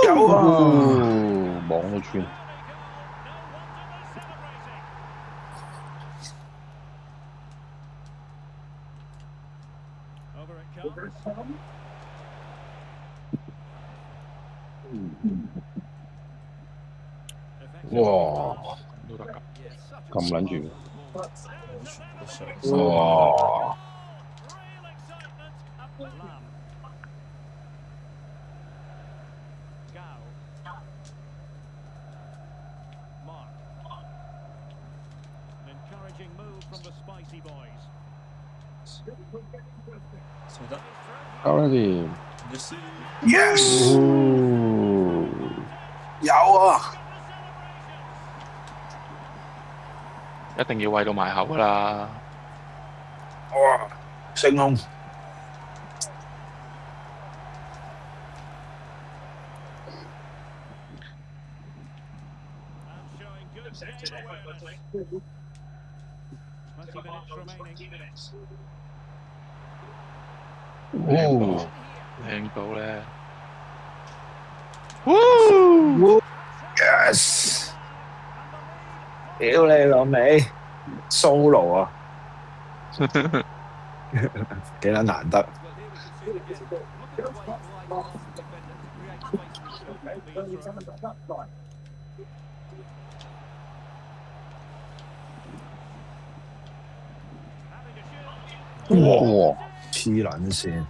有啊，網都穿。哇！都得㗎。咁撚住。個上手。哇！做得。搞得掂。Yes！有啊！一定要餵到埋口㗎啦！哇！升空。靚到咧！Yes！屌你老味 ，solo 啊！幾撚難得。哇！黐撚線。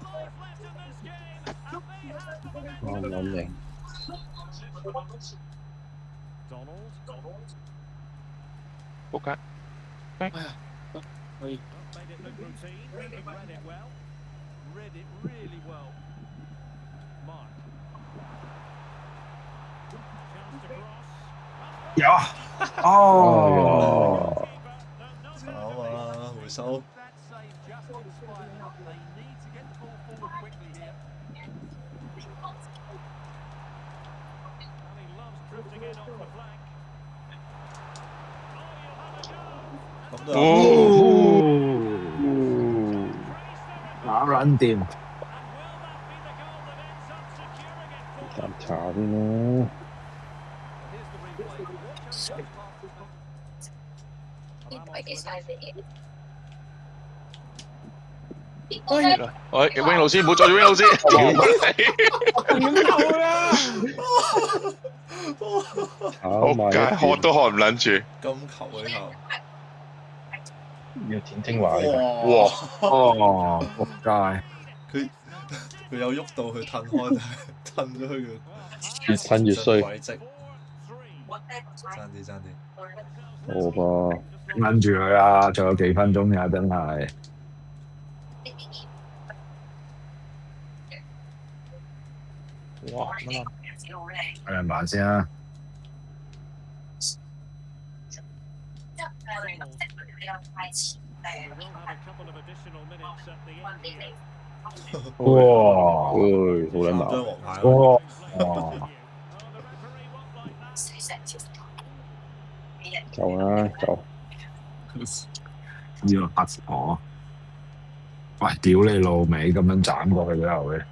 啱撚型。仆街！哎呀，可以。有啊！哦，炒啊，回收。咁都搞撚掂。查先啦。喂，Wing 老師唔好阻住 Wing 老師，仆街，看都看唔撚住。金球呢球。要田精華呢個。哇！哦，仆街。佢有喐到，佢褪開，但係褪咗佢嘅。越褪越衰。軌跡。爭啲。好吧。掹住佢啊！仲有幾分鐘呀，真係。哇！兩慢先啊！哇！好撚難。哇！走啦，走。呢個黑我。喂，屌你老味，咁樣斬過去都有嘅。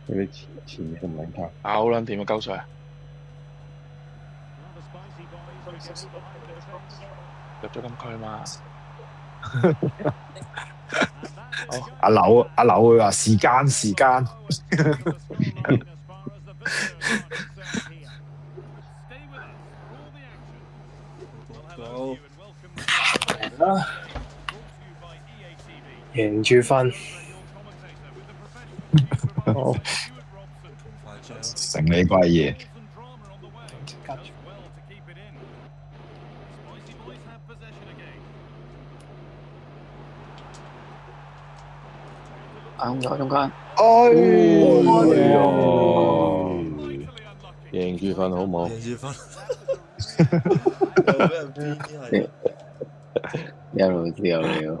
你啲前咁撚卡。好撚掂啊，鳩水啊！入咗禁區嘛？好，阿柳佢話時間。贏住分。好。成你貴嘢。啱咗中間。贏住分好唔好？贏住分。又俾人編係。一路知有料。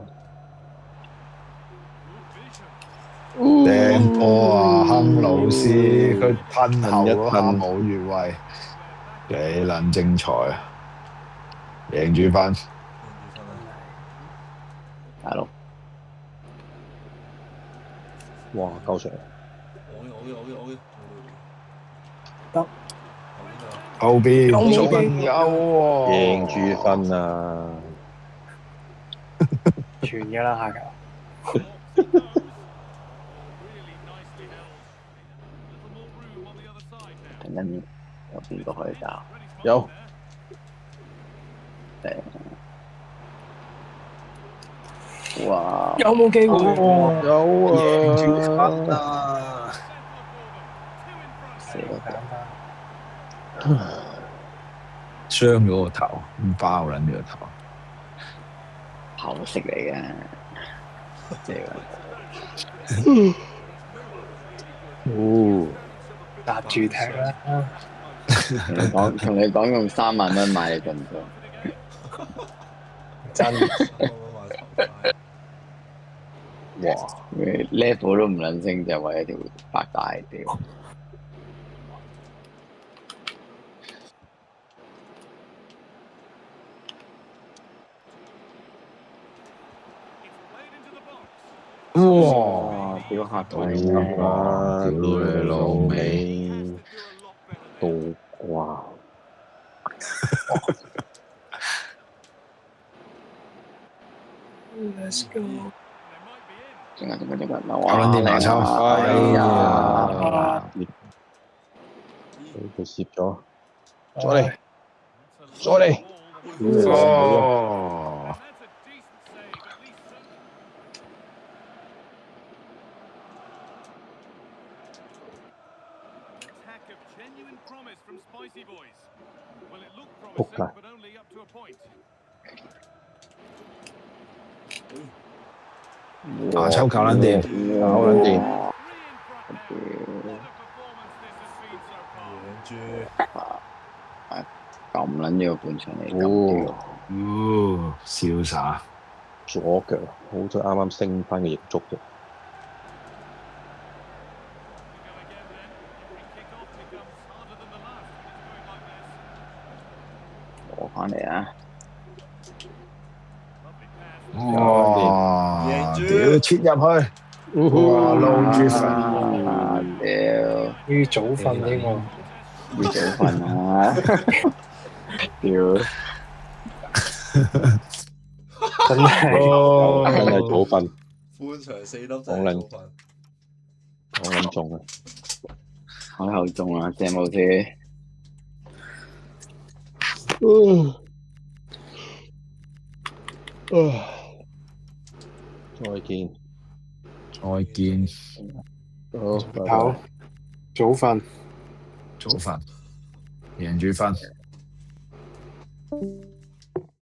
掟波啊，亨斯佢吞後嗰下吞一吞冇越位，幾撚精彩啊！贏住翻，大佬，哇，夠長，得後邊有冇仲機有喎，贏住分啊！傳嘅啦，下球。等緊有邊個可以打？有哇！有冇機會？有贏住分啊！啊！死個簡單。傷咗個頭，包撚咗個頭。跑色嚟嘅，這個哦，搭住踢啦。同你講用3萬蚊買你信唔信？真哇！ level 都唔撚升，就為一條白帶屌。哇！屌嚇鬼哇！屌你老味！倒掛， Let's go！仲有，搞撚掂馬抽哎呀！俾佢攝咗，再嚟，再嚟，哦！仆街！馬抽搞撚掂，搞撚掂，咁撚咗個半場嚟咁哦，瀟灑。左腳，好彩啱啱升翻嘅翼足啫。攞翻嚟啊！哇！贏住屌切入去，哇撈住分，啊屌！要早瞓添喎。要早瞓啊！屌！真係真係早瞓，半場4粒真係早瞓。我諗中啊！開口中啊，謝冇事。再見，再見，好，拜拜好。早瞓。早瞓，贏住分。